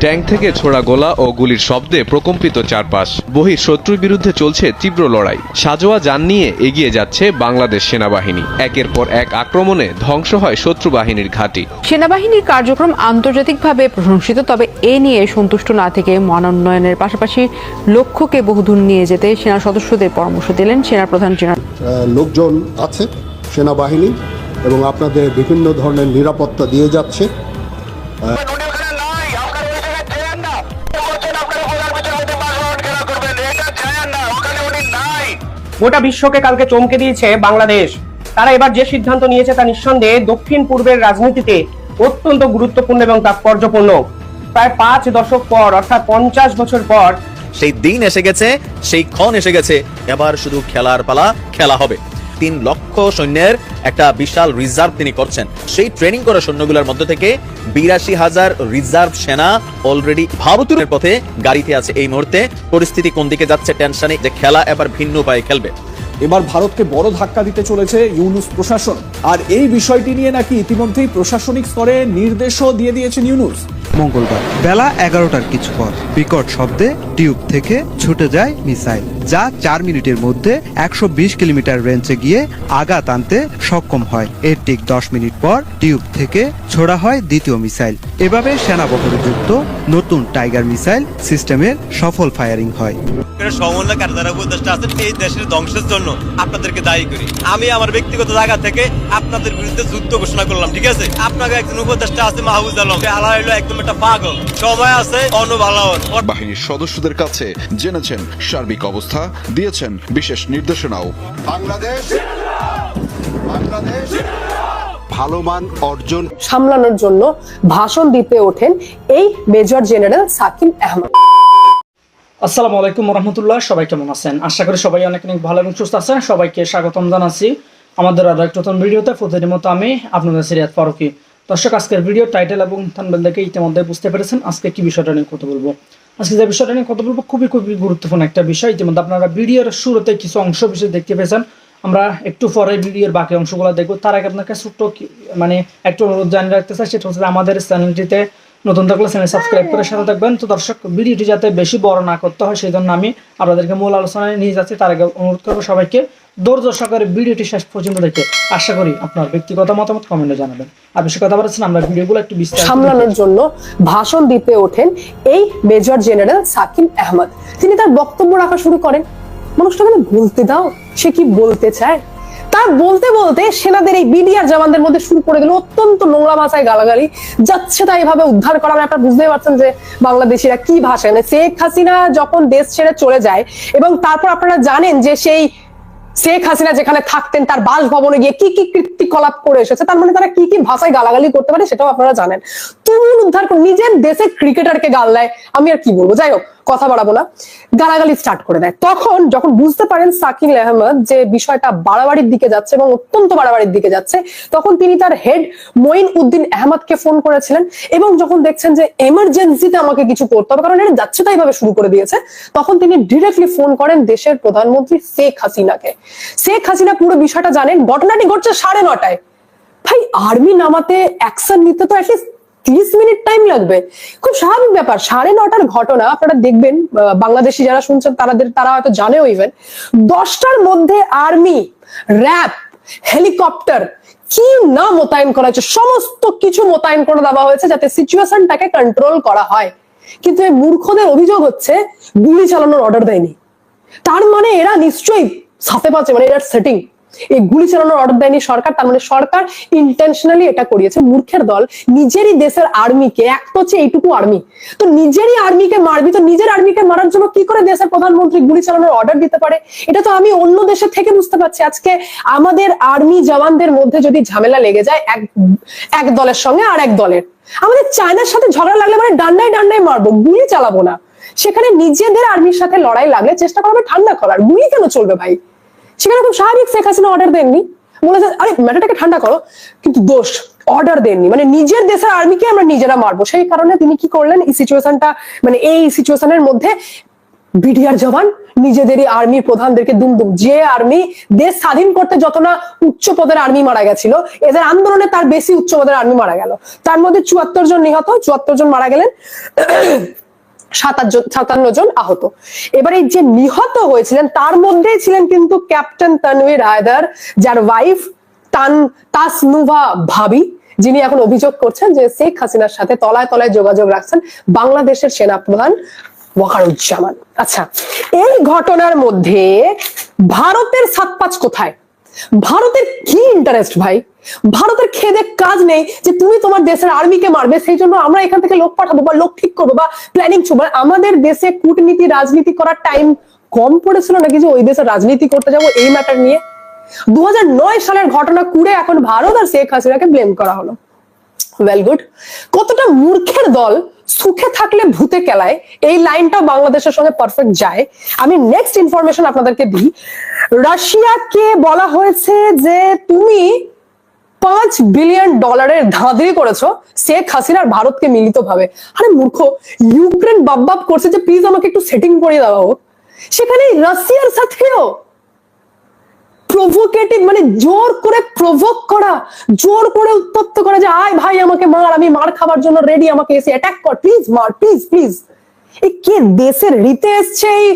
Tank থেকে ছোড়া গোলা ও গুলির শব্দে প্রকম্পিত চারপাশ। বহির শত্রুর বিরুদ্ধে চলছে তীব্র লড়াই। সাজোয়া যান নিয়ে এগিয়ে যাচ্ছে বাংলাদেশ সেনাবাহিনী। একের পর এক আক্রমণে ধ্বংস হয় শত্রু বাহিনীর ঘাঁটি। সেনাবাহিনীর কার্যক্রম আন্তর্জাতিকভাবে প্রশংসিত, তবে এ নিয়ে সন্তুষ্ট না থেকে মানোন্নয়নের পাশাপাশি লক্ষ্যকে বহুদূর নিয়ে যেতে সেনা সদস্যদের পরামর্শ দিলেন সেনাপ্রধান জেনারেল। লোকজন আছে সেনাবাহিনী এবং আপনাদের বিভিন্ন ধরনের নিরাপত্তা দিয়ে যাচ্ছে। গোটা বিশ্বকে কালকে চমকে দিয়েছে বাংলাদেশ। তারা এবার যে সিদ্ধান্ত নিয়েছে তা নিঃসন্দেহে দক্ষিণ পূর্বের রাজনীতিতে অত্যন্ত গুরুত্বপূর্ণ এবং তাৎপর্যপূর্ণ। প্রায় 5 দশক পর, অর্থাৎ 50 বছর পর সেই দিন এসে গেছে, সেই ক্ষণ এসে গেছে। এবার শুধু খেলার পালা, খেলা হবে। 3 লক্ষ সৈন্যের একটা বিশাল রিজার্ভ তিনি করছেন। সেই ট্রেনিং করা সৈন্যগুলোর মধ্যে থেকে 82,000 রিজার্ভ সেনা অলরেডি ভারতের পথে গাড়িতে আছে এই মুহূর্তে। পরিস্থিতি কোন দিকে যাচ্ছে টেনশনে, যে খেলা এবার ভিন্ন উপায়ে খেলবে। এবার ভারতকে বড় ধাক্কা দিতে চলেছে ইউনূস প্রশাসন, আর এই বিষয়টি নিয়ে নাকি ইতিমধ্যেই প্রশাসনিক স্তরে নির্দেশও দিয়ে দিয়েছেন ইউনূস। মঙ্গলবার বেলা 11টার কিছু পর বিকট শব্দে টিউব থেকে ছুটে যায় মিসাইল, যা 4 মিনিটের মধ্যে 120 কিলোমিটার রেঞ্জে গিয়ে আঘাত আনতে সক্ষম হয়। এর ঠিক 10 মিনিট পর টিউব থেকে ছোড়া হয় দ্বিতীয় মিসাইল। এভাবে সেনাবহরে যুক্ত নতুন টাইগার মিসাইল সিস্টেমের সফল ফায়ারিং হয়। সমন্বয়কারী যারা উপদেষ্টা আছেন এই দেশের ধ্বংসের জন্য আপনাদেরকে দায়ী করি। আমি আমার ব্যক্তিগত জায়গা থেকে আপনাদের বিরুদ্ধে যুদ্ধ ঘোষণা করলাম, ঠিক আছে? আপনাকে একজন উপদেষ্টা আছে মাহবুজ আলম, আল্লাহ হলো একদম একটা পাগল। সময় আছে অন্য ভালো। বাহিনীর সদস্যদের কাছে জেনেছেন সার্বিক অবস্থা, দিয়েছেন বিশেষ নির্দেশনাও। বাংলাদেশ ভালো মান অর্জন সামলানোর জন্য ভাষণ দিতে ওঠেন এই মেজর জেনারেল সাকিন আহমেদ। আসসালামু আলাইকুম রহমতুল্লাহ। সবাই কেমন আছেন? আশা করি সবাই অনেক অনেক ভালো এবং সুস্থ আছেন। সবাইকে স্বাগতম জানাচ্ছি আমাদের আরো একটা নতুন ভিডিওতে। প্রতিদিনের মতো আমি আপনাদের সিরিয়াত ফারুকি। দর্শক, আজকের ভিডিও টাইটেল এবং থাম্বনেল দেখে ইতিমধ্যে বুঝতে পেরেছেন আজকে কি বিষয়টা নিয়ে কথা বলবো। আজকে যে বিষয়টা নিয়ে কথা বলবো খুবই গুরুত্বপূর্ণ একটা বিষয়। ইতিমধ্যে আপনারা ভিডিওর শুরুতে কিছু অংশ বিশেষ দেখতে পেয়েছেন। আমরা একটু পরে ভিডিওর বাকি অংশগুলো দেখবো। তার আগে আপনাকে ছোট্ট একটু অনুরোধ জানিয়ে রাখতে চাই, সেটা হচ্ছে আমাদের চ্যানেলটিতে নতুন থাকলে চ্যানেল সাবস্ক্রাইব করে সাথে থাকবেন। তো দর্শক, ভিডিওটি যাতে বেশি বড় না করতে হয় সেই জন্য আমি আপনাদেরকে মূল আলোচনায় নিয়ে যাচ্ছি। তার আগে অনুরোধ করবো সবাইকে ধৈর্য সহকারে ভিডিওটি শেষ পর্যন্ত দেখে আশা করি আপনার ব্যক্তিগত মতামত কমেন্টে জানাবেন। আর বেশি কথা বলছেন, আমরা ভিডিওগুলো একটু বিস্তারিত সামলানোর জন্য ভাষণ দিতে ওঠেন এই মেজর জেনারেল সাকিন আহমেদ। তিনি তার বক্তব্য রাখা শুরু করেন। মানুষটা বলতে দাও সে কি বলতে চায়। তার বলতে বলতে সেনাদের এই বিডিআর জওয়ানদের মধ্যে শুরু করে দিল অত্যন্ত নোংরা ভাষায় গালাগালি। যাচ্ছে তাই এভাবে উদ্ধার করা। আপনারা বুঝতেই পারছেন যে বাংলাদেশিরা কি ভাষায়, শেখ হাসিনা যখন দেশ ছেড়ে চলে যায় এবং তারপর আপনারা জানেন যে সেই শেখ হাসিনা যেখানে থাকতেন তার বাসভবনে গিয়ে কি কি কৃত্তিকলাপ করে এসেছে, তার মানে তারা কি কি ভাষায় গালাগালি করতে পারে সেটাও আপনারা জানেন। তুমুল উদ্ধার করে নিজের দেশের ক্রিকেটারকে গাল দেয়। আমি আর কি বলবো, যাই হোক কথা বাড়াবো না, গালাগালি স্টার্ট করে দেয়। যখন বুঝতে পারেন সাকিন আহমেদ যে বিষয়টা বাড়াবাড়ির দিকে যাচ্ছে এবং অত্যন্ত বাড়াবাড়ির দিকে যাচ্ছে, তখন তিনি তার হেড মঈন উদ্দিন আহমদকে ফোন করেছিলেন। এবং যখন দেখছেন যে এমার্জেন্সিতে আমাকে কিছু করতে হবে, কারণ এটা যাচ্ছে তাই ভাবে শুরু করে দিয়েছে, তখন তিনি ডিরেক্টলি ফোন করেন দেশের প্রধানমন্ত্রী শেখ হাসিনাকে। শেখ হাসিনা পুরো বিষয়টা জানেন। ঘটনাটি ঘটছে 9:30। ভাই, আর্মি নামাতে অ্যাকশন নিতে তো অ্যাটলিস্ট 30 মিনিট টাইম লাগবে। খুব স্বাভাবিক ব্যাপার। 9:30 ঘটনা আপনারা দেখবেন, বাংলাদেশি যারা শুনছেন তারা হয়তো জানেও। ইভেন 10টার মধ্যে আর্মি, র্যাব, হেলিকপ্টার কি না মোতায়েন করা হয়েছে, সমস্ত কিছু মোতায়েন করে দেওয়া হয়েছে যাতে সিচুয়েশনটাকে কন্ট্রোল করা হয়। কিন্তু এই মূর্খদের অভিযোগ হচ্ছে গুলি চালানোর অর্ডার দেয়নি। তার মানে এরা নিশ্চয়ই সাথে পাচ্ছে, এরা সেটিং। এই গুলি চালানোর অর্ডার দেয়নি সরকার, তার মানে সরকার ইন্টেনশনালি এটা করিয়েছে। মূর্খের দল, নিজেরই দেশের আর্মিকে, এক তো হচ্ছে এইটুকু আর্মি, তো নিজেরই আর্মিকে মারবি, তো নিজের আর্মিকে মারার জন্য কি করে দেশের প্রধানমন্ত্রী গুলি চালানোর অর্ডার দিতে পারে? এটা তো আমি অন্য দেশের থেকে বুঝতে পারছি। আজকে আমাদের আর্মি জওয়ানদের মধ্যে যদি ঝামেলা লেগে যায় এক দলের সঙ্গে আর এক দলের, আমাদের চায়নার সাথে ঝগড়া লাগলে ডান্ডায় মারবো, গুলি চালাবো না। সেখানে নিজেদের আর্মির সাথে লড়াই লাগলে চেষ্টা করবে ঠান্ডা করার, গুলি কেন চলবে ভাই? সেখানে খুব স্বাভাবিক শেখ হাসিনা অর্ডার দেননি, বলেছে আরে ম্যাটারটাকে ঠান্ডা করো, কিন্তু দোষ অর্ডার দেননি। নিজের দেশের আর্মিকে আমরা নিজেরা মারবো। সেই কারণে তিনি কি করলেন, এই সিচুয়েশনের মধ্যে বিডিআর জওয়ান নিজেদেরই আর্মির প্রধানদেরকে দুমদুম, যে আর্মি দেশ স্বাধীন করতে যত না উচ্চ পদের আর্মি মারা গেছিল, এদের আন্দোলনে তার বেশি উচ্চ পদের আর্মি মারা গেল। তার মধ্যে ৭৪ জন নিহত, ৭৪ জন মারা গেলেন, ৫৭ জন আহত। এবার এই যে নিহত হয়েছিলেন তার মধ্যেই ছিলেন কিন্তু ক্যাপ্টেন তানভীর হায়দার, যার ওয়াইফ তাসনুভা ভাবি, যিনি এখন অভিযোগ করছেন যে শেখ হাসিনার সাথে তলায় তলায় যোগাযোগ রাখছেন বাংলাদেশের সেনাপ্রধান ওয়াকারুজ্জামান। আচ্ছা, এই ঘটনার মধ্যে ভারতের ৭-৫ কোথায়? ভারতের কি ইন্টারেস্ট ভাই? ভারতের খেদে কাজ নেই যে তুমি তোমার দেশের আর্মিকে মারবে, সেই জন্য আমরা এখান থেকে লোক পাঠাবো বা লোক ঠিক করবো বা প্ল্যানিং করবো। আমাদের দেশে কূটনীতি রাজনীতি করার টাইম কম পড়েছিল নাকি যে ওই দেশে রাজনীতি করতে যাবো এই ম্যাটার নিয়ে? 2009 সালের ঘটনা কুড়ে এখন ভারত আর শেখ হাসিনাকে ব্লেম করা হলো। Well good. কতটা মূর্খের দল, সুখে থাকলে ভূতে কেলায়, এই লাইনটা বাংলাদেশের সঙ্গে পারফেক্ট যায়। আমি নেক্সট ইনফরমেশন আপনাদেরকে দিই। রাশিয়াকে বলা হয়েছে যে তুমি $5 বিলিয়ন ধাঁধরি করেছো শেখ হাসিনার ভারতকে মিলিতভাবে। আরে মূর্খ, ইউক্রেন বাপ করছে যে প্লিজ আমাকে একটু সেটিং করে দেওয়া হোক, সেখানে রাশিয়ার সাথেও প্রভোকেটিভ, মানে জোর করে প্রভোক করা, জোর করে উত্তপ্ত করা যে আয় ভাই আমাকে মার, আমি মার খাবার জন্য রেডি, আমাকে এসে অ্যাটাক কর, প্লিজ মার, প্লিজ প্লিজ। এই কে দেশের রীতে এসছে এই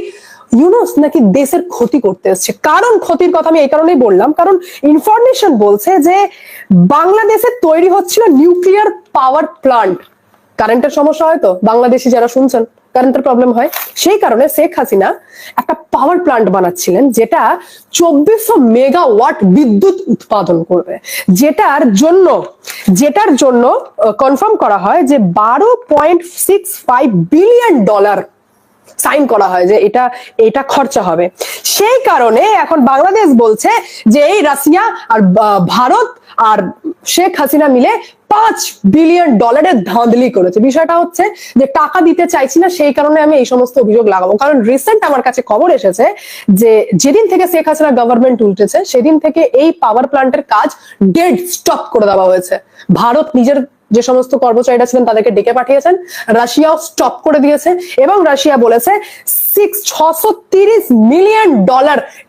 ইউনুস, নাকি দেশের ক্ষতি করতে এসছে? কারণ ক্ষতির কথা আমি এই কারণেই বললাম, কারণ ইনফরমেশন বলছে যে বাংলাদেশে তৈরি হচ্ছিল নিউক্লিয়ার পাওয়ার প্লান্ট। কারেন্টের সমস্যা হয় তো, বাংলাদেশি যারা শুনছেন কারেন্টের প্রবলেম হয়, সেই কারণে শেখ হাসিনা একটা পাওয়ার প্লান্ট বানাচ্ছিলেন যেটা 2400 মেগাওয়াট বিদ্যুৎ উৎপাদন করবে, যেটার জন্য কনফার্ম করা হয় যে $12.65 বিলিয়ন সাইন করা হয় যে এটা খরচা হবে। সেই কারণে এখন বাংলাদেশ বলছে যে এই রাশিয়া আর ভারত আর শেখ হাসিনা মিলে $5 বিলিয়ন ধাঁধলি করেছে। বিষয়টা হচ্ছে যে টাকা দিতে চাইছি না, সেই কারণে আমি এই সমস্ত অভিযোগ লাগাবো। কারণ রিসেন্ট আমার কাছে খবর এসেছে যে যেদিন থেকে শেখ হাসিনা গভর্নমেন্ট উল্টেছে সেদিন থেকে এই পাওয়ার প্ল্যান্টের কাজ ডেড স্টপ করে দেওয়া হয়েছে। ভারত নিজের যে সমস্ত কর্মচারীরা ছিলেন তাদেরকে ডেকে পাঠিয়েছেন, রাশিয়াও স্টপ করে দিয়েছে এবং রাশিয়া বলেছে $630 মিলিয়ন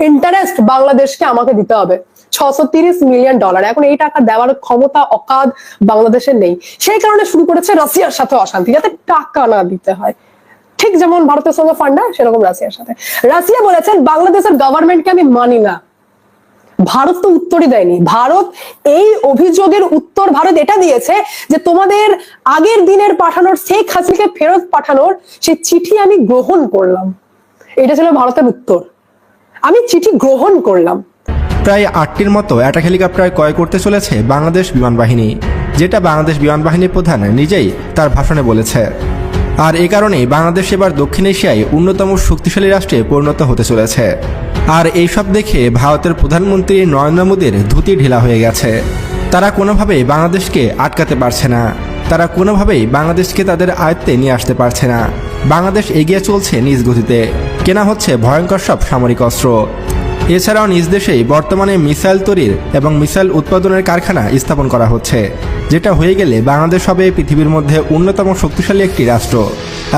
ইন্টারেস্ট বাংলাদেশকে আমাকে দিতে হবে। $630 মিলিয়ন। এখন এই টাকা দেওয়ার ক্ষমতা অকাদ বাংলাদেশের নেই, সেই কারণে শুরু করেছে রাশিয়ার সাথে অশান্তি, যাতে টাকা না দিতে হয়। ঠিক যেমন ভারতের সঙ্গে ফান্ডা, সেরকম রাশিয়ার সাথে। রাশিয়া বলেছেন বাংলাদেশের গভর্নমেন্টকে আমি মানি না। ভারত তো উত্তরই দেয়নি। ভারত এই অভিযোগের উত্তর ভারত এটা দিয়েছে যে তোমাদের আগের দিনের পাঠানোর, শেখ হাসিনাকে ফেরত পাঠানোর সেই চিঠি আমি গ্রহণ করলাম। এটা ছিল ভারতের উত্তর, আমি চিঠি গ্রহণ করলাম। প্রায় 8টির মতো অ্যাটাক হেলিকপ্টার ক্রয় করতে চলেছে বাংলাদেশ বিমান বাহিনী, যেটা বাংলাদেশ বিমান বাহিনীর প্রধান নিজেই তার ভাষণে বলেছে। আর এই কারণেই বাংলাদেশ এবার দক্ষিণ এশিয়ায় অন্যতম শক্তিশালী রাষ্ট্রে পরিণত হতে চলেছে। আর এইসব দেখে ভারতের প্রধানমন্ত্রী নরেন্দ্র মোদীর ধুতি ঢিলা হয়ে গেছে। তারা কোনোভাবেই বাংলাদেশকে আটকাতে পারছে না, তারা কোনোভাবেই বাংলাদেশকে তাদের আয়ত্তে নিয়ে আসতে পারছে না। বাংলাদেশ এগিয়ে চলছে নিজ গতিতে, কেনা হচ্ছে ভয়ঙ্কর সব সামরিক অস্ত্র। এছাড়াও নিজ দেশেই বর্তমানে মিসাইল তৈরির এবং মিসাইল উৎপাদনের কারখানা স্থাপন করা হচ্ছে, যেটা হয়ে গেলে বাংলাদেশ হবে পৃথিবীর মধ্যে অন্যতম শক্তিশালী একটি রাষ্ট্র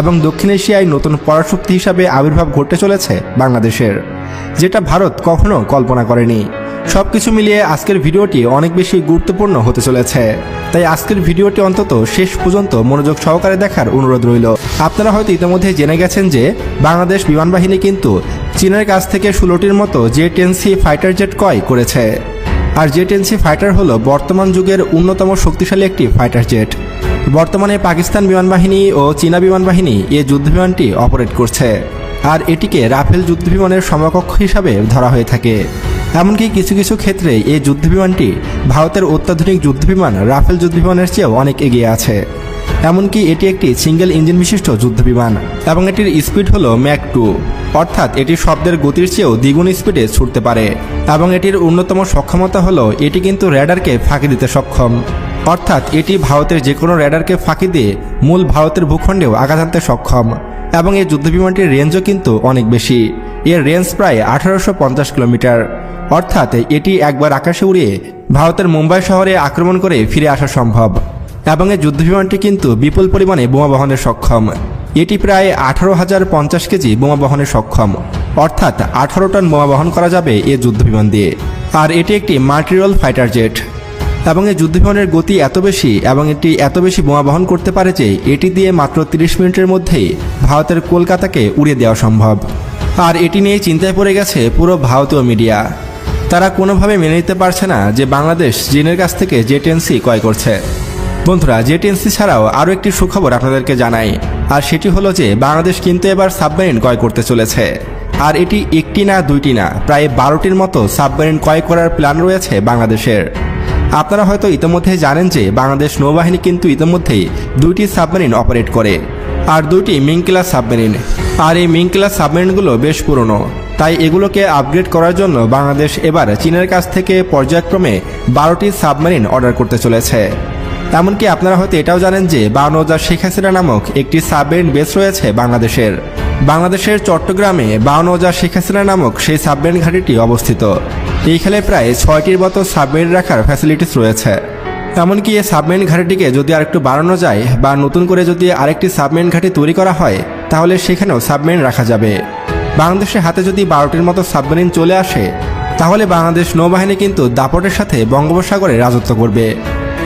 এবং দক্ষিণ এশিয়ায় নতুন পরাশক্তি হিসাবে আবির্ভাব ঘটতে চলেছে বাংলাদেশের, যেটা ভারত কখনো কল্পনা করেনি। সবকিছু মিলিয়ে আজকের ভিডিওটি অনেক বেশি গুরুত্বপূর্ণ হতে চলেছে, তাই আজকের ভিডিওটি অন্তত শেষ পর্যন্ত মনোযোগ সহকারে দেখার অনুরোধ রইল। আপনারা হয়তো ইতিমধ্যে জেনে গেছেন যে বাংলাদেশ বিমান বাহিনী কিন্তু চীনের কাছ থেকে 16টির মতো J-10C ফাইটার জেট ক্রয় করেছে। আর J-10C ফাইটার হলো বর্তমান যুগের অন্যতম শক্তিশালী একটি ফাইটার জেট। বর্তমানে পাকিস্তান বিমান বাহিনী ও চীনা বিমান বাহিনী এই যুদ্ধবিমানটি অপারেট করছে, আর এটিকে রাফেল যুদ্ধবিমানের সমকক্ষ হিসাবে ধরা হয়ে থাকে। এমনকি কিছু কিছু ক্ষেত্রে এই যুদ্ধবিমানটি ভারতের অত্যাধুনিক যুদ্ধবিমান রাফেল যুদ্ধবিমানের চেয়েও অনেক এগিয়ে আছে। এমনকি এটি একটি সিঙ্গেল ইঞ্জিন বিশিষ্ট যুদ্ধবিমান এবং এটির স্পিড হলো ম্যাক 2, অর্থাৎ এটি শব্দের গতির চেয়েও দ্বিগুণ স্পিডে ছুটতে পারে। এবং এটির অন্যতম সক্ষমতা হলো এটি কিন্তু র্যাডারকে ফাঁকি দিতে সক্ষম, অর্থাৎ এটি ভারতের যে কোনো র্যাডারকে ফাঁকি দিয়ে মূল ভারতের ভূখণ্ডেও আঘাত আনতে সক্ষম। এবং এই যুদ্ধবিমানটির রেঞ্জও কিন্তু অনেক বেশি, এর রেঞ্জ প্রায় 1850 কিলোমিটার, অর্থাৎ এটি একবার আকাশে উড়িয়ে ভারতের মুম্বাই শহরে আক্রমণ করে ফিরে আসা সম্ভব। এবং এই যুদ্ধবিমানটি কিন্তু বিপুল পরিমাণে বোমা বহনে সক্ষম। এটি প্রায় 18,050 কেজি বোমা বহনে সক্ষম, অর্থাৎ 18 টন বোমা বহন করা যাবে এই যুদ্ধবিমান দিয়ে। আর এটি একটি মাল্টিরোল ফাইটার জেট এবং এই যুদ্ধবিমানের গতি এত বেশি এবং এটি এত বেশি বোমা বহন করতে পারে যে এটি দিয়ে মাত্র 30 মিনিটের মধ্যেই ভারতের কলকাতাকে উড়িয়ে দেওয়া সম্ভব। আর এটি নিয়ে চিন্তায় পড়ে গেছে পুরো ভারতীয় মিডিয়া। তারা কোনোভাবে মেনে নিতে পারছে না যে বাংলাদেশ চীনের কাছ থেকে জে-10C ক্রয় করছে। বন্ধুরা, জে-10C ছাড়াও আরও একটি সুখবর আপনাদেরকে জানাই, আর সেটি হলো যে বাংলাদেশ কিন্তু এবার সাবমেরিন ক্রয় করতে চলেছে। আর এটি একটি না দুইটি না, প্রায় 12টির মতো সাবমেরিন ক্রয় করার প্ল্যান রয়েছে বাংলাদেশের। আপনারা হয়তো ইতিমধ্যে জানেন যে বাংলাদেশ নৌবাহিনী কিন্তু ইতিমধ্যেই 2টি সাবমেরিন অপারেট করে, আর 2টি মিং ক্লাস সাবমেরিন। আর এই মিং ক্লাস সাবমেরিনগুলো বেশ পুরনো, তাই এগুলোকে আপগ্রেড করার জন্য বাংলাদেশ এবার চীনের কাছ থেকে পর্যায়ক্রমে 12টি সাবমেরিন অর্ডার করতে চলেছে। এমনকি আপনারা হয়তো এটাও জানেন যে 52 শেখ হাসিনা নামক একটি সাবমেরিন বেস রয়েছে বাংলাদেশের চট্টগ্রামে 52 শেখ হাসিনা নামক সেই সাবমেরিন ঘাঁটিটি অবস্থিত। এইখানে প্রায় 6টির মতো সাবমেরিন রাখার ফ্যাসিলিটিস রয়েছে। এমনকি এই সাবমেরিন ঘাঁটিটিকে যদি আরেকটু বাড়ানো যায় বা নতুন করে যদি আরেকটি সাবমেরিন ঘাঁটি তৈরি করা হয়, তাহলে সেখানেও সাবমেরিন রাখা যাবে। বাংলাদেশের হাতে যদি 12টির মতো সাবমেরিন চলে আসে, তাহলে বাংলাদেশ নৌবাহিনী কিন্তু দাপটের সাথে বঙ্গোপসাগরে রাজত্ব করবে।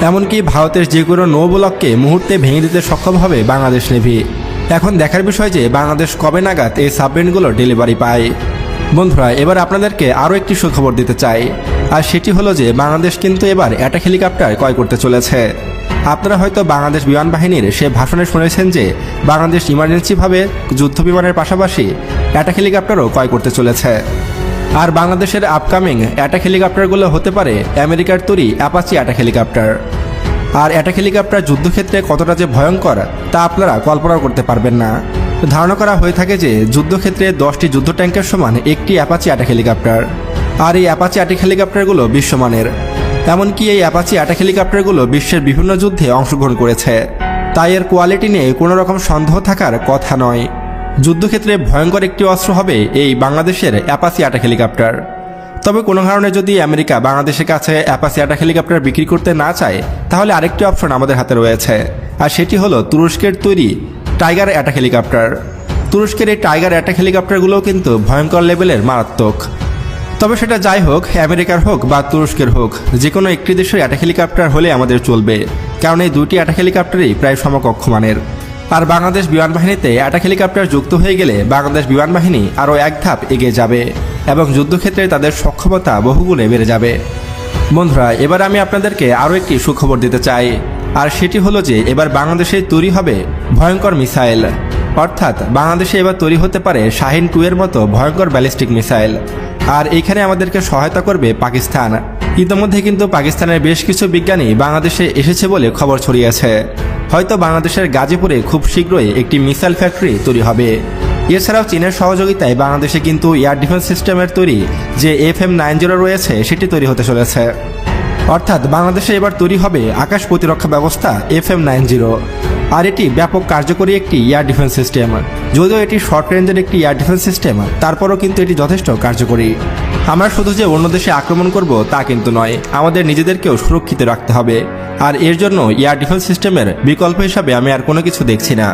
এমনকি ভারতের যে কোনো নৌবলককে মুহূর্তে ভেঙে দিতে সক্ষম হবে বাংলাদেশ নেভি। এখন দেখার বিষয় যে বাংলাদেশ কবে নাগাদ এই সাবমেরিনগুলো ডেলিভারি পায়। বন্ধুরা, এবার আপনাদেরকে আরও একটি সুখবর দিতে চাই, আর সেটি হলো যে বাংলাদেশ কিন্তু এবার অ্যাটাক হেলিকপ্টার ক্রয় করতে চলেছে। আপনারা হয়তো বাংলাদেশ বিমান বাহিনীর সে ভাষণে শুনেছেন যে বাংলাদেশ ইমার্জেন্সিভাবে যুদ্ধ বিমানের পাশাপাশি অ্যাটাক হেলিকপ্টারও ক্রয় করতে চলেছে। আর বাংলাদেশের আপকামিং অ্যাটাক হেলিকপ্টারগুলো হতে পারে আমেরিকার তৈরি অ্যাপাচি অ্যাটাক হেলিকপ্টার। আর অ্যাটাক হেলিকপ্টার যুদ্ধক্ষেত্রে কতটা যে ভয়ঙ্কর তা আপনারা কল্পনা করতে পারবেন না। ধারণা করা হয়ে থাকে যে যুদ্ধক্ষেত্রে 10টি যুদ্ধ ট্যাঙ্কের সমান একটি অ্যাপাচি অ্যাটাক হেলিকপ্টার। আর এই অ্যাপাচি অ্যাটাক হেলিকপ্টারগুলো বিশ্বমানের। এমনকি এই অ্যাপাচি অ্যাটাক হেলিকপ্টারগুলো বিশ্বের বিভিন্ন যুদ্ধে অংশগ্রহণ করেছে, তাই এর কোয়ালিটি নিয়ে কোনো রকম সন্দেহ থাকার কথা নয়। যুদ্ধক্ষেত্রে ভয়ঙ্কর একটি অস্ত্র হবে এই বাংলাদেশের অ্যাপাচি অ্যাটাক হেলিকপ্টার। তবে কোনো কারণে যদি আমেরিকা বাংলাদেশের কাছে অ্যাপাচি অ্যাটাক হেলিকপ্টার বিক্রি করতে না চায়, তাহলে আরেকটি অপশন আমাদের হাতে রয়েছে, আর সেটি হলো তুরস্কের তৈরি টাইগার অ্যাটাক হেলিকপ্টার। তুরস্কের এই টাইগার অ্যাটাক হেলিকপ্টারগুলোও কিন্তু ভয়ঙ্কর লেভেলের মারাত্মক। তবে সেটা যাই হোক, আমেরিকার হোক বা তুরস্কের হোক, যে কোনো একটি দেশের অ্যাটাক হেলিকপ্টার হলে আমাদের চলবে, কারণ এই 2টি অ্যাটাক হেলিকপ্টারই প্রায় সমকক্ষ মানের। আর বাংলাদেশ বিমান বাহিনীতে অ্যাটাক হেলিকপ্টার যুক্ত হয়ে গেলে বাংলাদেশ বিমান বাহিনী আরও এক ধাপ এগিয়ে যাবে এবং যুদ্ধক্ষেত্রে তাদের সক্ষমতা বহুগুণে বেড়ে যাবে। বন্ধুরা, এবার আমি আপনাদেরকে আরও একটি সুখবর দিতে চাই, আর সেটি হলো যে এবার বাংলাদেশে তৈরি হবে ভয়ঙ্কর মিসাইল। অর্থাৎ বাংলাদেশে এবার তৈরি হতে পারে শাহিন 2 এর মতো ভয়ঙ্কর ব্যালিস্টিক মিসাইল। আর এইখানে আমাদেরকে সহায়তা করবে পাকিস্তান। ইতিমধ্যে কিন্তু পাকিস্তানের বেশ কিছু বিজ্ঞানী বাংলাদেশে এসেছে বলে খবর ছড়িয়েছে। হয়তো বাংলাদেশের গাজীপুরে খুব শীঘ্রই একটি মিসাইল ফ্যাক্টরি তৈরি হবে। এছাড়াও চীনের সহযোগিতায় বাংলাদেশে কিন্তু এয়ার ডিফেন্স সিস্টেমের তৈরি যে FM-90 রয়েছে সেটি তৈরি হতে চলেছে। অর্থাৎ বাংলাদেশে এবার তৈরি হবে আকাশ প্রতিরক্ষা ব্যবস্থা FM-90, আর এটি ব্যাপক কার্যকরী একটি এয়ার ডিফেন্স সিস্টেম। যদিও এটি শর্ট রেঞ্জের একটি এয়ার ডিফেন্স সিস্টেম, তারপরও কিন্তু এটি যথেষ্ট কার্যকরী। আমরা শুধু যে অন্য দেশে আক্রমণ করব তা কিন্তু নয়, আমাদের নিজেদেরকেও সুরক্ষিত রাখতে হবে। আর এর জন্য এয়ার ডিফেন্স সিস্টেমের বিকল্প হিসাবে আমি আর কোনো কিছু দেখছি না।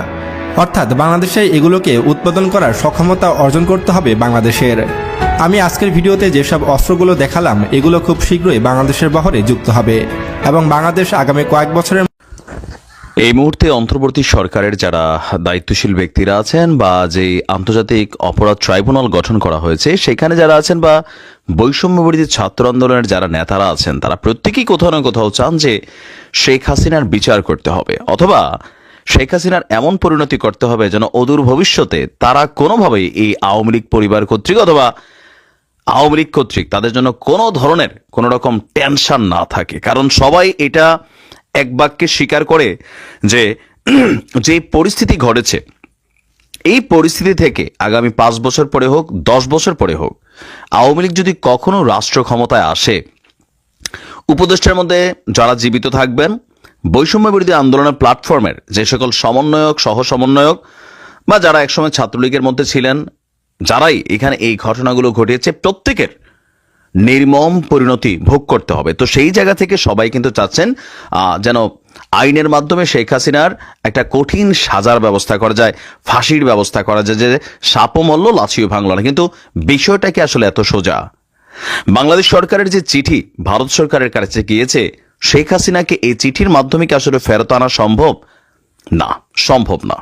অর্থাৎ বাংলাদেশে এগুলোকে উৎপাদন করার সক্ষমতা অর্জন করতে হবে বাংলাদেশের। আমি আজকের ভিডিওতে যেসব অস্ত্রগুলো দেখালাম এগুলো খুব শীঘ্রই বাংলাদেশের বহরে যুক্ত হবে এবং বাংলাদেশ আগামী কয়েক বছরের এই মুহূর্তে অন্তর্বর্তী সরকারের যারা দায়িত্বশীল ব্যক্তিরা আছেন বা যে আন্তর্জাতিক অপরাধ ট্রাইব্যুনাল গঠন করা হয়েছে সেখানে যারা আছেন বা বৈষম্যবিরোধী ছাত্র আন্দোলনের যারা নেতারা আছেন, তারা প্রত্যেকেই কোথাও না কোথাও চান যে শেখ হাসিনার বিচার করতে হবে, অথবা শেখ হাসিনার এমন পরিণতি করতে হবে যেন অদূর ভবিষ্যতে তারা কোনোভাবেই এই আওয়ামী লীগ পরিবার কর্তৃক অথবা আওয়ামী লীগ কর্তৃক তাদের জন্য কোনো ধরনের কোনো রকম টেনশন না থাকে। কারণ সবাই এটা এক বাক্যে স্বীকার করে যে যে পরিস্থিতি ঘটেছে, এই পরিস্থিতি থেকে আগামী 5 বছর পরে হোক 10 বছর পরে হোক আওয়ামী লীগ যদি কখনো রাষ্ট্র ক্ষমতায় আসে, উপদেষ্টার মধ্যে যারা জীবিত থাকবেন, বৈষম্য বিরোধী আন্দোলনের প্ল্যাটফর্মের যে সকল সমন্বয়ক সহ সমন্বয়ক বা যারা একসময় ছাত্রলীগের মধ্যে ছিলেন, যারাই এখানে এই ঘটনাগুলো ঘটিয়েছে, প্রত্যেকের নির্মম পরিণতি ভোগ করতে হবে। তো সেই জায়গা থেকে সবাই কিন্তু চাচ্ছেন যেন আইনের মাধ্যমে শেখ হাসিনার একটা কঠিন সাজার ব্যবস্থা করা যায়, ফাঁসির ব্যবস্থা করা যায়, যে সাপও মরল লাছিও ভাঙল না। কিন্তু বিষয়টা কি আসলে এত সোজা? বাংলাদেশ সরকারের যে চিঠি ভারত সরকারের কাছে গিয়েছে, শেখ হাসিনাকে এই চিঠির মাধ্যমে কি আসলে ফেরত আনা সম্ভব? না, সম্ভব না।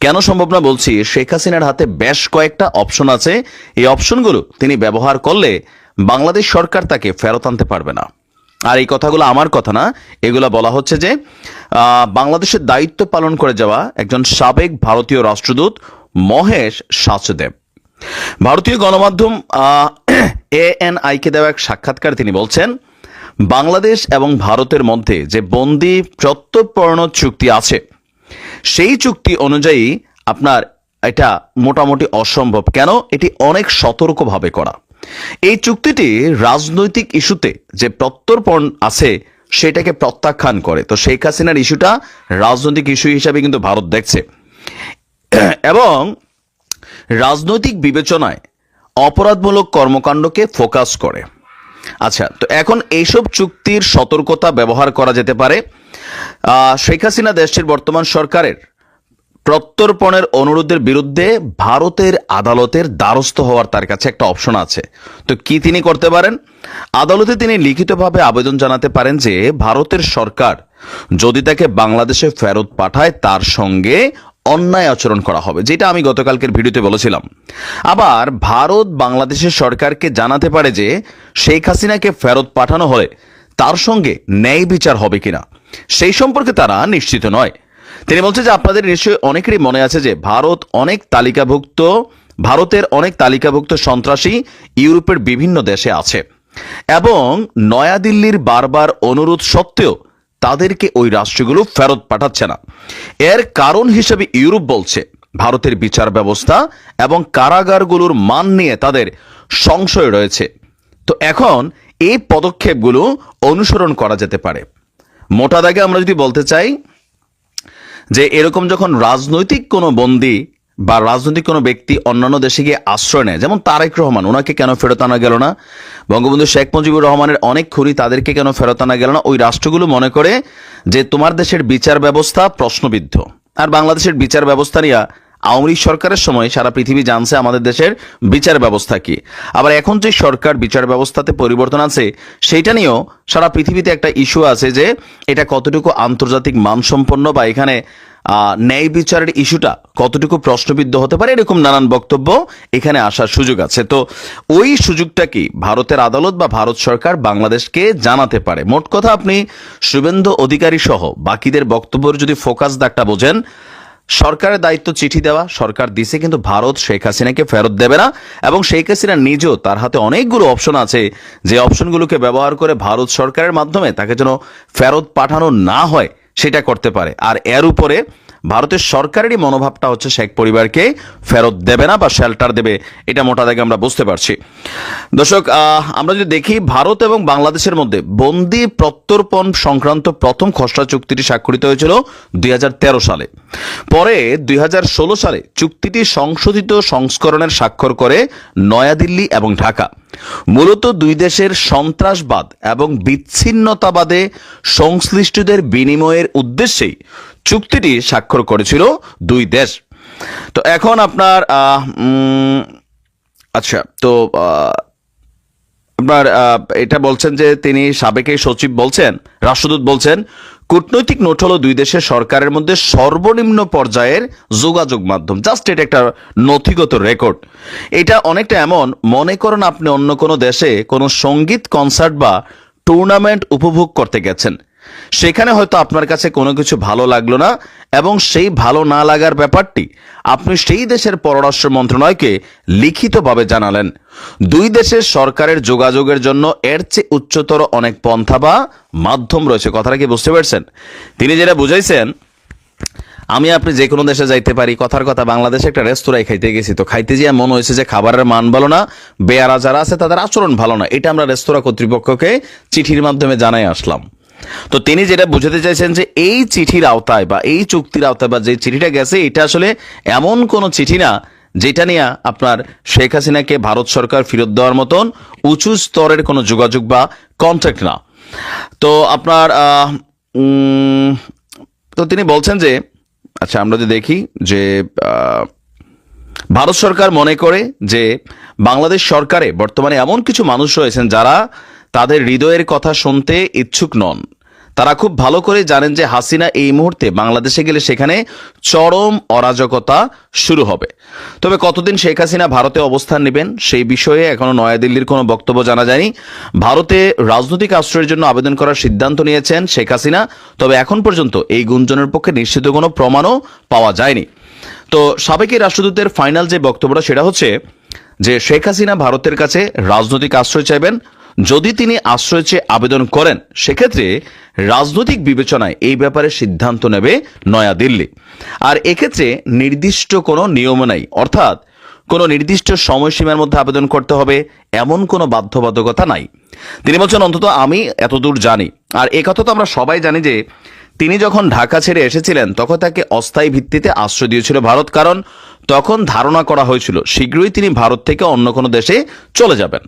কেন সম্ভব না বলছি? শেখ হাসিনার হাতে বেশ কয়েকটা অপশন আছে। এই অপশনগুলো তিনি ব্যবহার করলে বাংলাদেশ সরকার তাকে ফেরত আনতে পারবে না। আর এই কথাগুলো আমার কথা না, এগুলা বলা হচ্ছে যে বাংলাদেশের দায়িত্ব পালন করে যাওয়া একজন সাবেক ভারতীয় রাষ্ট্রদূত মহেশ সাচদেব। ভারতীয় গণমাধ্যম ANI কে দেওয়া এক সাক্ষাৎকার তিনি বলছেন, বাংলাদেশ এবং ভারতের মধ্যে যে বন্দি প্রত্যর্পণ চুক্তি আছে, সেই চুক্তি অনুযায়ী আপনার এটা মোটামুটি অসম্ভব। কেন? এটি অনেক সতর্কভাবে করা। এই চুক্তিটি রাজনৈতিক ইস্যুতে যে প্রত্যর্পণ আছে সেটাকে প্রত্যাখ্যান করে। তো শেখ হাসিনার ইস্যুটা রাজনৈতিক ইস্যু হিসাবে কিন্তু ভারত দেখছে এবং রাজনৈতিক বিবেচনায় অপরাধমূলক কর্মকাণ্ডকে ফোকাস করে। আচ্ছা, তো এখন এইসব চুক্তির সতর্কতা ব্যবহার করা যেতে পারে। শেখ হাসিনা দেশটির বর্তমান সরকারের প্রত্যর্পণের অনুরোধের বিরুদ্ধে ভারতের আদালতের দ্বারস্থ হওয়ার তার কাছে একটা অপশন আছে। তো কি তিনি করতে পারেন? আদালতে তিনি লিখিতভাবে আবেদন জানাতে পারেন যে ভারতের সরকার যদি তাকে বাংলাদেশে ফেরত পাঠায় তার সঙ্গে অন্যায় আচরণ করা হবে, যেটা আমি গতকালকের ভিডিওতে বলেছিলাম। আবার ভারত বাংলাদেশের সরকারকে জানাতে পারে যে শেখ হাসিনাকে ফেরত পাঠানো হলে তার সঙ্গে ন্যায় বিচার হবে কিনা সেই সম্পর্কে তারা নিশ্চিত নয়। তিনি বলছে যে আপনাদের নিশ্চয়ই অনেকেরই মনে আছে যে ভারতের অনেক তালিকাভুক্ত সন্ত্রাসী ইউরোপের বিভিন্ন দেশে আছে এবং নয়াদিল্লির বারবার অনুরোধ সত্ত্বেও তাদেরকে ওই রাষ্ট্রগুলো ফেরত পাঠাচ্ছে না। এর কারণ হিসেবে ইউরোপ বলছে ভারতের বিচার ব্যবস্থা এবং কারাগারগুলোর মান নিয়ে তাদের সংশয় রয়েছে। তো এখন এই পদক্ষেপগুলো অনুসরণ করা যেতে পারে। মোটা দাগে আমরা যদি বলতে চাই যে এরকম যখন রাজনৈতিক কোনো বন্দী বা রাজনৈতিক কোনো ব্যক্তি অন্যান্য দেশে গিয়ে আশ্রয় নেয়, যেমন তারেক রহমান, ওনাকে কেন ফেরত আনা গেল না? বঙ্গবন্ধু শেখ মুজিবুর রহমানের অনেক খুনি, তাদেরকে কেন ফেরত আনা গেল না? ওই রাষ্ট্রগুলো মনে করে যে তোমার দেশের বিচার ব্যবস্থা প্রশ্নবিদ্ধ। আর বাংলাদেশের বিচার ব্যবস্থা নিয়ে আওয়ামী লীগ সরকারের সময় সারা পৃথিবী জানছে আমাদের দেশের বিচার ব্যবস্থা কি। আবার এখন যে সরকার বিচার ব্যবস্থাতে পরিবর্তন আছে সেইটা নিয়েও সারা পৃথিবীতে একটা ইস্যু আছে যে এটা কতটুকু আন্তর্জাতিক মানসম্পন্ন বা এখানে ন্যায় বিচারের ইস্যুটা কতটুকু প্রশ্নবিদ্ধ হতে পারে, এরকম নানান বক্তব্য এখানে আসার সুযোগ আছে। তো ওই সুযোগটা কি ভারতের আদালত বা ভারত সরকার বাংলাদেশকে জানাতে পারে। মোট কথা আপনি শুভেন্দু অধিকারী সহ বাকিদের বক্তব্যের যদি ফোকাস দাগটা বোঝেন, সরকারের দায়িত্ব চিঠি দেওয়া, সরকার দিছে, কিন্তু ভারত শেখ হাসিনাকে ফেরত দেবে না এবং শেখ হাসিনা নিজেও তার হাতে অনেকগুলো অপশন আছে যে অপশনগুলোকে ব্যবহার করে ভারত সরকারের মাধ্যমে তাকে যেন ফেরত পাঠানো না হয় সেটা করতে পারে। আর এর উপরে ভারতের সরকারেরই মনোভাবটা হচ্ছে শেখ পরিবারকে ফেরত দেবে না বা শেল্টার দেবে, এটা মোটা দাগে আমরা বুঝতে পারছি। দর্শক, আমরা যদি দেখি ভারত এবং বাংলাদেশের মধ্যে বন্দি প্রত্যর্পণ সংক্রান্ত প্রথম খসড়া চুক্তিটি স্বাক্ষরিত হয়েছিল 2013 সালে। পরে 2016 সালে চুক্তিটি সংশোধিত সংস্করণের স্বাক্ষর করে নয়াদিল্লি এবং ঢাকা। মূলত দুই দেশের সন্ত্রাসবাদ এবং বিচ্ছিন্নতাবাদে সংশ্লিষ্টদের বিনিময়ের উদ্দেশ্যেই চুক্তিটি স্বাক্ষর করেছিল দুই দেশ। তো এখন আপনার আচ্ছা, তো আপনার এটা বলছেন যে তিনি সাবেক সচিব বলছেন, রাষ্ট্রদূত বলছেন, কূটনৈতিক নোট হলো দুই দেশের সরকারের মধ্যে সর্বনিম্ন পর্যায়ের যোগাযোগ মাধ্যম। জাস্ট এটা একটা নথিগত রেকর্ড। এটা অনেকটা এমন মনে করেন আপনি অন্য কোনো দেশে কোনো সঙ্গীত কনসার্ট বা টুর্নামেন্ট উপভোগ করতে গেছেন, সেখানে হয়তো আপনার কাছে কোনো কিছু ভালো লাগলো না এবং সেই ভালো না লাগার ব্যাপারটি আপনি সেই দেশের পররাষ্ট্র মন্ত্রণালয়কে লিখিতভাবে জানালেন। দুই দেশের সরকারের যোগাযোগের জন্য এর চেয়ে উচ্চতর অনেক পন্থা বা মাধ্যম রয়েছে। কথাটা কি বুঝতে পারছেন? তিনি যেটা বুঝাইছেন, আমি আপনি যে কোনো দেশে যাইতে পারি, কথার কথা বাংলাদেশে একটা রেস্তোরাঁয় খাইতে গেছি, তো খাইতে গিয়ে মনে হয়েছে যে খাবারের মান ভালো না, বেয়ারা যারা আছে তাদের আচরণ ভালো না, এটা আমরা রেস্তোরাঁ কর্তৃপক্ষকে চিঠির মাধ্যমে জানাই আসলাম। তো তিনি যেটা বুঝাতে চাইছেন যে এই চিঠির আওতায় বা এই চুক্তির আওতায় বা যে চিঠিটা গেছে এটা আসলে এমন কোনো চিঠি না যেটা নিয়ে আপনার শেখ হাসিনাকে ভারত সরকার ফেরত দেওয়ার মতন উঁচু স্তরের কোনো যোগাযোগ বা কন্ট্যাক্ট না। তো আপনার তো তিনি বলছেন যে আচ্ছা আমরা যদি দেখি যে ভারত সরকার মনে করে যে বাংলাদেশ সরকারে বর্তমানে এমন কিছু মানুষ রয়েছেন যারা তাদের হৃদয়ের কথা শুনতে ইচ্ছুক নন। তারা খুব ভালো করে জানেন যে হাসিনা এই মুহূর্তে বাংলাদেশে গেলে সেখানে চরম অরাজকতা শুরু হবে। তবে কতদিন শেখ হাসিনা ভারতে অবস্থান নেবেন সেই বিষয়ে এখনো নয়াদিল্লির কোনো বক্তব্য জানা যায়নি। ভারতে রাজনৈতিক আশ্রয়ের জন্য আবেদন করার সিদ্ধান্ত নিয়েছেন শেখ হাসিনা, তবে এখন পর্যন্ত এই গুঞ্জনের পক্ষে নিশ্চিত কোনো প্রমাণও পাওয়া যায়নি। তো সাবেক রাষ্ট্রদূতের ফাইনাল যে বক্তব্যটা সেটা হচ্ছে যে শেখ হাসিনা ভারতের কাছে রাজনৈতিক আশ্রয় চাইবেন। যদি তিনি আশ্রয় চেয়ে আবেদন করেন সেক্ষেত্রে রাজনৈতিক বিবেচনায় এই ব্যাপারে সিদ্ধান্ত নেবে নয়াদিল্লি। আর এক্ষেত্রে নির্দিষ্ট কোনো নিয়ম নাই, অর্থাৎ কোনো নির্দিষ্ট সময়সীমার মধ্যে আবেদন করতে হবে এমন কোনো বাধ্যবাধকতা নাই। তিনি বলছেন অন্তত আমি এতদূর জানি। আর একথা তো আমরা সবাই জানি যে তিনি যখন ঢাকা ছেড়ে এসেছিলেন তখন তাকে অস্থায়ী ভিত্তিতে আশ্রয় দিয়েছিল ভারত, কারণ তখন ধারণা করা হয়েছিল শীঘ্রই তিনি ভারত থেকে অন্য কোনো দেশে চলে যাবেন।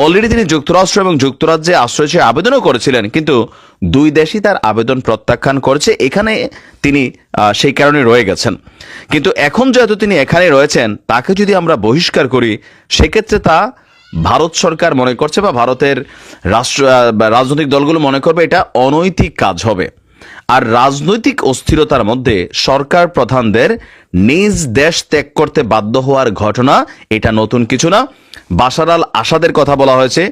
অলরেডি তিনি যুক্তরাষ্ট্র এবং যুক্তরাজ্যে আশ্রয় চেয়ে আবেদনও করেছিলেন, কিন্তু দুই দেশই তার আবেদন প্রত্যাখ্যান করেছে। এখানে তিনি সেই কারণে রয়ে গেছেন। কিন্তু এখন যেহেতু তিনি এখানে রয়েছেন, তাকে যদি আমরা বহিষ্কার করি সেক্ষেত্রে তা ভারত সরকার মনে করছে বা ভারতের রাজনৈতিক দলগুলো মনে করবে এটা অনৈতিক কাজ হবে। আর রাজনৈতিক অস্থিরতার মধ্যে সরকার প্রধানদের নিজ দেশ ত্যাগ করতে বাধ্য হওয়ার ঘটনা এটা নতুন কিছু না। বাশার আল আসাদের কথা বলা হয়েছে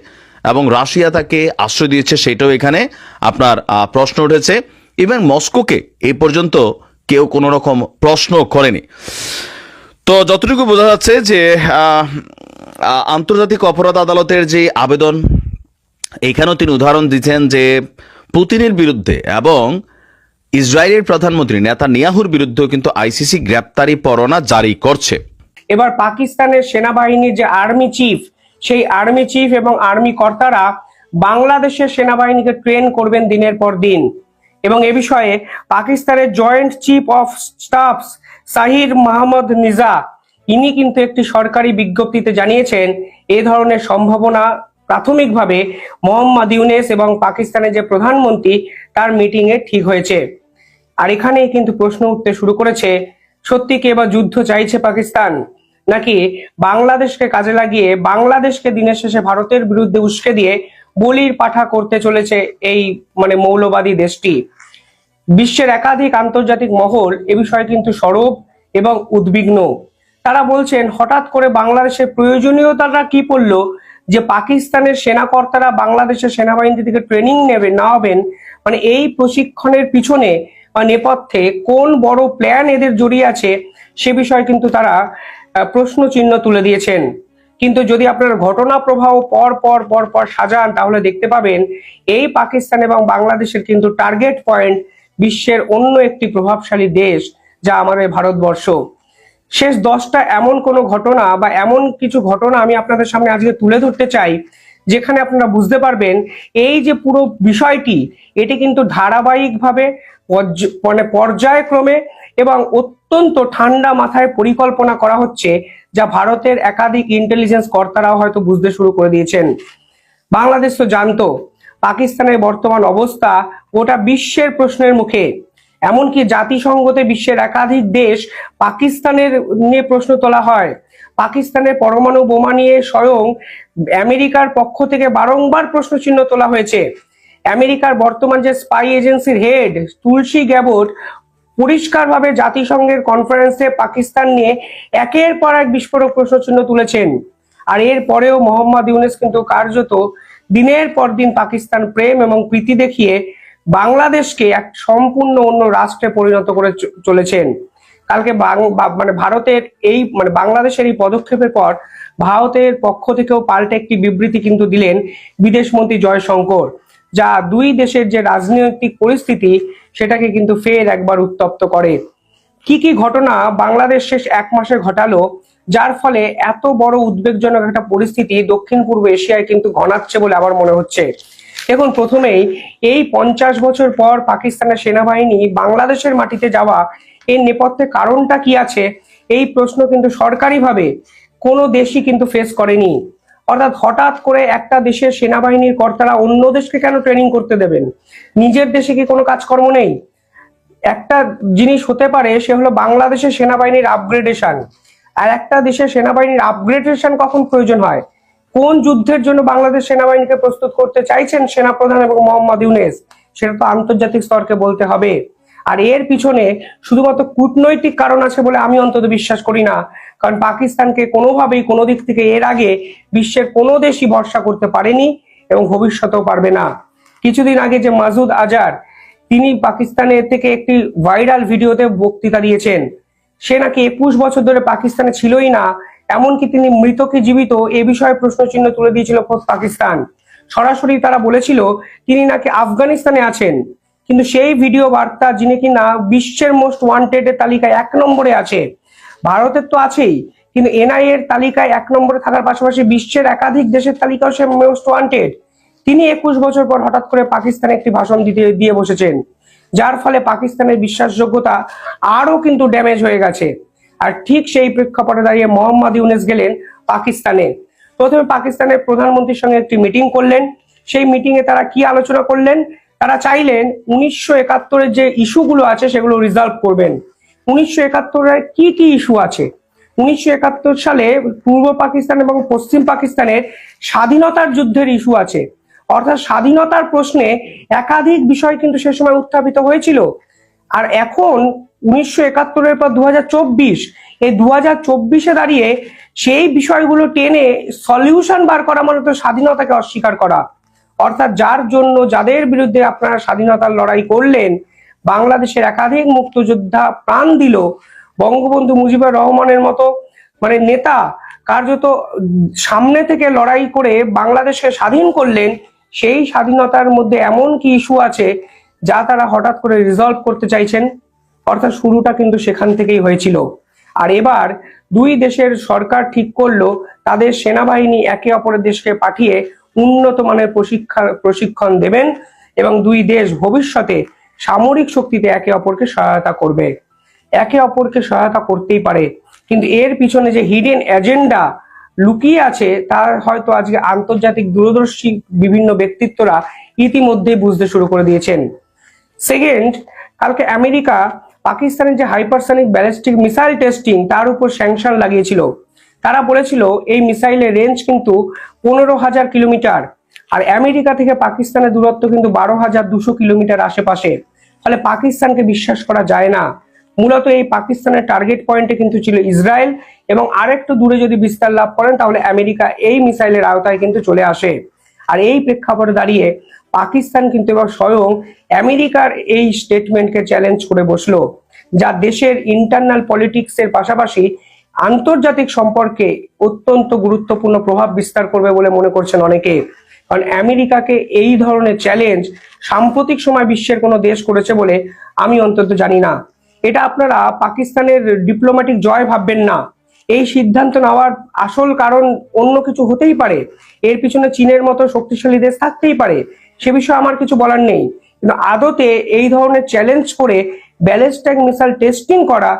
এবং রাশিয়া তাকে আশ্রয় দিয়েছে, সেটাও এখানে আপনার প্রশ্ন উঠেছে। ইভেন মস্কোকে এই পর্যন্ত কেউ কোনো রকম প্রশ্ন করেনি। তো যতটুকু বোঝা যাচ্ছে যে আন্তর্জাতিক অপরাধ আদালতের যে আবেদন, এখানেও তিনি উদাহরণ দিচ্ছেন যে পুতিনের বিরুদ্ধে এবং ইসরায়েলের প্রধানমন্ত্রী নেতানিয়াহুর বিরুদ্ধেও কিন্তু আইসিসি গ্রেপ্তারি পরোয়ানা জারি করছে। এবার পাকিস্তানের সেনাবাহিনীর যে আর্মি চিফ, সেই আর্মি চিফ এবং আর্মি কর্তারা বাংলাদেশের সেনাবাহিনীকে ট্রেন করবেন দিনের পর দিন। এবং এ বিষয়ে পাকিস্তানের joint chief of staff Sahir Mahmud নিজা ইনি কিন্তু একটি সরকারি বিজ্ঞপ্তিতে জানিয়েছেন এ ধরনের সম্ভাবনা প্রাথমিকভাবে মোহাম্মদ ইউনেস এবং পাকিস্তানের যে প্রধানমন্ত্রী তার মিটিং এ ঠিক হয়েছে। আর এখানেই কিন্তু প্রশ্ন উঠতে শুরু করেছে, সত্যি কি এবার যুদ্ধ চাইছে পাকিস্তান, নাকি বাংলাদেশকে কাজে লাগিয়ে বাংলাদেশকে দিনের শেষে ভারতের বিরুদ্ধে উস্কে দিয়ে বলির পাঠা করতে চলেছে এই মৌলবাদী দেশটি। বিশ্বের একাধিক আন্তর্জাতিক মহল এ বিষয়ে কিন্তু সরব এবং উদ্বিগ্ন। তারা বলছেন হঠাৎ করে বাংলাদেশের প্রয়োজনীয়তাটা কি পড়লো যে পাকিস্তানের সেনাকর্তারা বাংলাদেশের সেনাবাহিনী থেকে ট্রেনিং নেবেন, এই প্রশিক্ষণের পিছনে বা নেপথ্যে কোন বড় প্ল্যান এদের জড়িয়ে আছে সে বিষয়ে কিন্তু তারা প্রশ্ন চিহ্ন তুলে দিয়েছেন। কিন্তু যদি আপনার ঘটনা প্রবাহ পর পর সাজান তাহলে দেখতে পাবেন এই পাকিস্তান এবং বাংলাদেশের কিন্তু টার্গেট পয়েন্ট বিশ্বের অন্য একটি প্রভাবশালী দেশ, যা আমাদের ভারতবর্ষ। শেষ 10টা এমন কোনো ঘটনা বা এমন কিছু ঘটনা আমি আপনাদের সামনে আজকে তুলে ধরতে চাই যেখানে আপনারা বুঝতে পারবেন এই যে পুরো বিষয়টি এটি কিন্তু ধারাবাহিকভাবে পর্যায়ক্রমে এবং অত্যন্ত ঠান্ডা মাথায় পরিকল্পনা করা হচ্ছে, যা ভারতের একাধিক ইন্টেলিজেন্স কর্তারাও হয়তো বুঝতে শুরু করে দিয়েছেন। বাংলাদেশ তো জানতো পাকিস্তানের বর্তমান অবস্থা গোটা বিশ্বের প্রশ্নের মুখে, এমনকি জাতিসংঘতে বিশ্বের একাধিক দেশ পাকিস্তানের নিয়ে প্রশ্ন তোলা হয়। পাকিস্তানের পরমাণু বোমা নিয়ে স্বয়ং আমেরিকার পক্ষ থেকে বারংবার প্রশ্ন চিহ্ন তোলা হয়েছে। আমেরিকার বর্তমান যে স্পাই এজেন্সির হেড তুলসী গ্যাবট পরিষ্কারভাবে জাতিসংঘের কনফারেন্সে পাকিস্তান নিয়ে একের পর এক বিস্ফোরক প্রশ্ন চিহ্ন তুলেছেন। আর এর পরেও মোহাম্মদ ইউনেস কিন্তু কার্যত দিনের পর দিন পাকিস্তান প্রেম এবং প্রীতি দেখিয়ে বাংলাদেশকে এক সম্পূর্ণ অন্য রাষ্ট্রে পরিণত করে চলেছেন। কালকে ভারতের এই বাংলাদেশের এই পদক্ষেপের পর ভারতের পক্ষ থেকেও পাল্টে একটি বিবৃতি কিন্তু দিলেন বিদেশমন্ত্রী জয়শঙ্কর, যা দুই দেশের যে রাজনৈতিক পরিস্থিতি সেটাকে কিন্তু ফের একবার উত্তপ্ত করে। কি কি ঘটনা বাংলাদেশ শেষ 1 মাসে ঘটালো যার ফলে এত বড় উদ্বেগজনক একটা পরিস্থিতি দক্ষিণ পূর্ব এশিয়ায় কিন্তু ঘনাচ্ছে বলে আমার মনে হচ্ছে। দেখুন, প্রথমেই এই 50 বছর পর পাকিস্তানের সেনাবাহিনী বাংলাদেশের মাটিতে যাওয়া এর নেপথ্যে কারণটা কি আছে এই প্রশ্ন কিন্তু সরকারিভাবে কোনো দেশই কিন্তু ফেস করেনি। অর্থাৎ হঠাৎ করে একটা দেশের সেনাবাহিনীর কর্তারা অন্য দেশকে কেন ট্রেনিং করতে দেবেন? নিজের দেশে কি কোনো কাজকর্ম নেই? একটা জিনিস হতে পারে, সে হলো বাংলাদেশের সেনাবাহিনীর আপগ্রেডেশন। আর একটা দেশের সেনাবাহিনীর আপগ্রেডেশন কখন প্রয়োজন হয়? কোন যুদ্ধের জন্য বাংলাদেশ সেনাবাহিনীকে প্রস্তুত করতে চাইছেন সেনাপ্রধান এবং মোহাম্মদ ইউনূস, সেটা তো আন্তর্জাতিক স্তরকে বলতে হবে। আর এর পিছনে শুধুমাত্র কূটনৈতিক কারণ আছে বলে আমি অন্তত বিশ্বাস করি না। কারণ পাকিস্তানকে কোনোভাবেই কোনো দিক থেকে এর আগে বিশ্বের কোনো দেশই ভরসা করতে পারেনি এবং ভবিষ্যতেও পারবে না। কিছুদিন আগে যে মাসুদ আজহার, তিনি পাকিস্তানের থেকে একটি ভাইরাল ভিডিওতে বক্তৃতা দিয়েছেন। সে নাকি 21 বছর ধরে পাকিস্তানে ছিলই না, এমনকি তিনি মৃত কি জীবিত এ বিষয়ে প্রশ্নচিহ্ন তুলে দিয়েছিল খোদ পাকিস্তান। সরাসরি তারা বলেছিল তিনি নাকি আফগানিস্তানে আছেন। কিন্তু সেই ভিডিও বার্তা, যিনি কিনা বিশ্বের মোস্ট ওয়ান্টেড এর তালিকায় 1 নম্বরে আছে, ভারতের তো আছেই, কিন্তু এনআইএ এর তালিকায় 1 নম্বরে থাকার পাশাপাশি বিশ্বের একাধিক দেশের তালিকাও সে মোস্ট ওয়ান্টেড। তিনি 21 বছর পর হঠাৎ করে পাকিস্তানে একটি ভাষণ দিয়ে বসেছেন, যার ফলে পাকিস্তানের বিশ্বাসযোগ্যতা আরো কিন্তু ড্যামেজ হয়ে গেছে। আর ঠিক সেই প্রেক্ষাপটে দাঁড়িয়ে মোহাম্মদ ইউনূস গেলেন পাকিস্তানে। প্রথমে পাকিস্তানের প্রধানমন্ত্রীর সঙ্গে একটি মিটিং করলেন। সেই মিটিং এ তারা কি আলোচনা করলেন? তারা চাইলেন 1971-এর যে ইস্যুগুলো আছে সেগুলো রিজলভ করবেন। 1971-এর কি কি ইস্যু আছে? 1971 সালে পূর্ব পাকিস্তান এবং পশ্চিম পাকিস্তানের স্বাধীনতার যুদ্ধের ইস্যু আছে। অর্থাৎ স্বাধীনতার প্রশ্নে একাধিক বিষয় কিন্তু সে সময় উত্থাপিত হয়েছিল। আর এখন 1971-এর পর 2024, এই 2024-এ দাঁড়িয়ে সেই বিষয়গুলো টেনে সলিউশন বার করা মানে তো স্বাধীনতাকে অস্বীকার করা। অর্থাৎ যার জন্য, যাদের বিরুদ্ধে আপনারা স্বাধীনতার লড়াই করলেন, বাংলাদেশের একাধিক মুক্তিযোদ্ধা প্রাণ দিল, বঙ্গবন্ধু মুজিবুর রহমানের মতো মানে নেতা কার্যত সামনে থেকে লড়াই করে বাংলাদেশকে স্বাধীন করলেন, সেই স্বাধীনতার মধ্যে এমন কি ইস্যু আছে যা তারা হঠাৎ করে রিজলভ করতে চাইছেন? অর্থাৎ শুরুটা কিন্তু সেখান থেকেই হয়েছিল। আর এবার দুই দেশের সরকার ঠিক করলো তাদের সেনাবাহিনী একে অপরের দেশকে পাঠিয়ে উন্নত মানের প্রশিক্ষণ দেবেন এবং দুই দেশ ভবিষ্যতে সামরিক শক্তিতে একে অপরকে সহায়তা করবে। একে অপরকে সহায়তা করতেই পারে, কিন্তু এর পিছনে যে হিডেন এজেন্ডা লুকিয়ে আছে তা হয়তো আজকে আন্তর্জাতিক দূরদর্শী বিভিন্ন ব্যক্তিত্বরা ইতিমধ্যে বুঝতে শুরু করে দিয়েছেন। সেকেন্ড, কালকে আমেরিকা পাকিস্তানের যে হাইপারসনিক ব্যালিস্টিক মিসাইল টেস্টিং তার উপর স্যাংশন লাগিয়েছিল। তারা বলেছিল এই মিসাইলের রেঞ্জ কিন্তু 15,000 কিলোমিটার, আর আমেরিকা থেকে পাকিস্তানের দূরত্ব কিন্তু 12,200 কিলোমিটার আশেপাশে। ফলে পাকিস্তানকে বিশ্বাস করা যায় না। মূলত এই পাকিস্তানের টার্গেট পয়েন্টে কিন্তু ছিল ইসরায়েল, এবং আরেকটু দূরে যদি বিস্তার লাভ করেন তাহলে আমেরিকা এই মিসাইলের আওতায় কিন্তু চলে আসে। আর এই প্রেক্ষাপটে দাঁড়িয়ে পাকিস্তান কিন্তু এবার স্বয়ং আমেরিকার এই স্টেটমেন্টকে চ্যালেঞ্জ করে বসলো, যা দেশের ইন্টারনাল পলিটিক্সের পাশাপাশি আন্তর্জাতিক সম্পর্কে অত্যন্ত গুরুত্বপূর্ণ প্রভাব বিস্তার করবে বলে মনে করছেন অনেকে। কারণ আমেরিকাকে এই ধরনের চ্যালেঞ্জ সাম্প্রতিক সময় বিশ্বের কোনো দেশ করেছে বলে আমি অন্তত জানি না। এটা আপনারা পাকিস্তানের ডিপ্লোম্যাটিক জয় ভাববেন না। এই সিদ্ধান্ত নেওয়ার আসল কারণ অন্য কিছু হতেই পারে, এর পিছনে চীনের মতো শক্তিশালী দেশ থাকতেই পারে, সে বিষয়ে আমার কিছু বলার নেই। কিন্তু আদতে এই ধরনের চ্যালেঞ্জ করে ব্যালিস্টিক মিসাইল টেস্টিং করা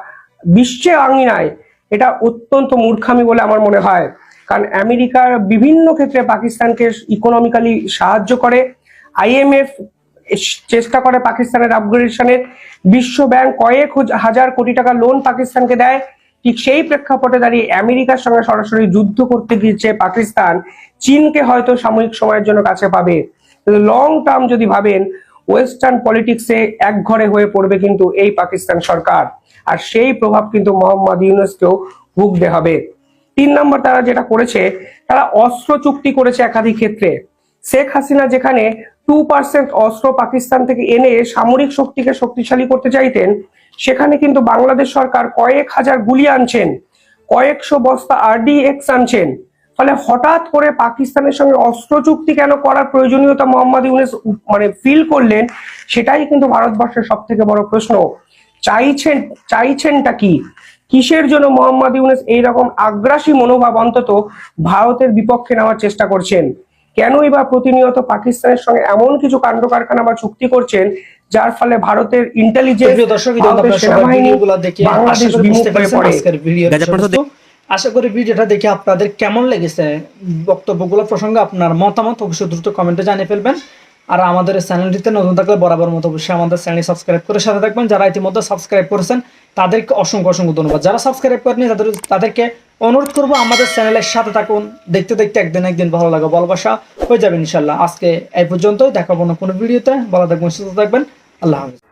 বিশ্বের আঙিনায় এটা অত্যন্ত মূর্খামি বলে আমার মনে হয়। কারণ আমেরিকা বিভিন্ন ক্ষেত্রে পাকিস্তানকে ইকোনমিক্যালি সাহায্য করে, IMF চেষ্টা করে পাকিস্তানের আপগ্রেডেশনের, বিশ্ব ব্যাংক কয়েক হাজার কোটি টাকা লোন পাকিস্তানকে দেয়। ঠিক সেই প্রেক্ষাপটে দাঁড়িয়ে আমেরিকার সঙ্গে সরাসরি যুদ্ধ করতে গিয়েছে পাকিস্তান চীনকে হয়তো সাময়িক সময়ের জন্য কাছে পাবে, কিন্তু লং টার্ম যদি ভাবেন ওয়েস্টার্ন পলিটিক্সে এক ঘরে হয়ে পড়বে কিন্তু এই পাকিস্তান সরকার, আর সেই প্রভাব কিন্তু মোহাম্মদ ইউনূসকেও ভুগতে হবে। 3 নম্বর, তারা যেটা করেছে, তারা অস্ত্র চুক্তি করেছে একাধিক ক্ষেত্রে। শেখ হাসিনা যেখানে 2% অস্ত্র পাকিস্তান থেকে এনে সামরিক শক্তিকে শক্তিশালী করতে চাইতেন, সেখানে কিন্তু বাংলাদেশ সরকার কয়েক হাজার গুলি আনছেন, কয়েকশো বস্তা RDX আনছেন। ফলে হঠাৎ করে পাকিস্তানের সঙ্গে অস্ত্র চুক্তি কেন করার প্রয়োজনীয়তা মোহাম্মদ ইউনূস ফিল করলেন, সেটাই কিন্তু ভারতবর্ষের সব থেকে বড় প্রশ্ন। চাইছেনটা কি? কিসের জন্য মোহাম্মদ ইউনূস এইরকম আগ্রাসী মনোভাব অন্তত ভারতের বিপক্ষে নেওয়ার চেষ্টা করছেন? কেনই বা প্রতিনিয়ত পাকিস্তানের সঙ্গে এমন কিছু কাণ্ড কারখানা বা চুক্তি করছেন যার ফলে ভারতের ইন্টেলিজেন্স, সেনাবাহিনী বাংলাদেশ বিমুখ হয়ে পড়ে? আশা করি ভিডিওটা দেখে আপনাদের কেমন লেগেছে, বক্তব্যগুলো প্রসঙ্গে আপনার মতামত অবশ্যই দ্রুত কমেন্টে জানিয়ে ফেলবেন। আর আমাদের চ্যানেলটিতে নতুন থাকলে বরাবর মতো অবশ্যই আমাদের চ্যানেল সাবস্ক্রাইব করে সাথে থাকবেন। যারা ইতিমধ্যে সাবস্ক্রাইব করেছেন তাদেরকে অসংখ্য অসংখ্য ধন্যবাদ। যারা সাবস্ক্রাইব করেনি তাদেরকে অনুরোধ করবো আমাদের চ্যানেলের সাথে থাকুন। দেখতে দেখতে একদিন ভালো লাগে, ভালোবাসা হয়ে যাবে ইনশাল্লাহ। আজকে এই পর্যন্তই, দেখাবো না কোনো ভিডিওতে। ভালো থাকবেন, সুস্থ থাকবেন, আল্লাহ হাফেজ।